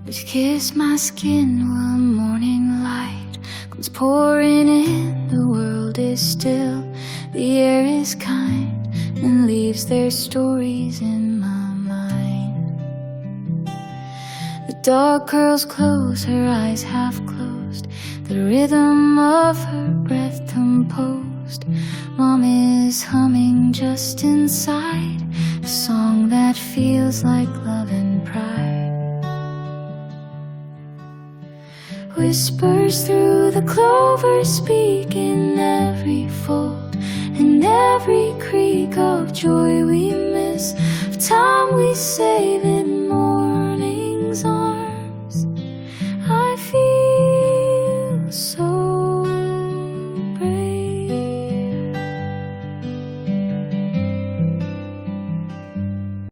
Would you kiss my skin while morning light comes pouring in? The world is still, the air is kind, and leaves their stories in my mind. The dog curls close, her eyes half closed, the rhythm of her breath composed. Mom is humming just inside, a song that feels like love and pride. Whispers through the clover speak in every fold, in every creak of joy we miss, of time we save it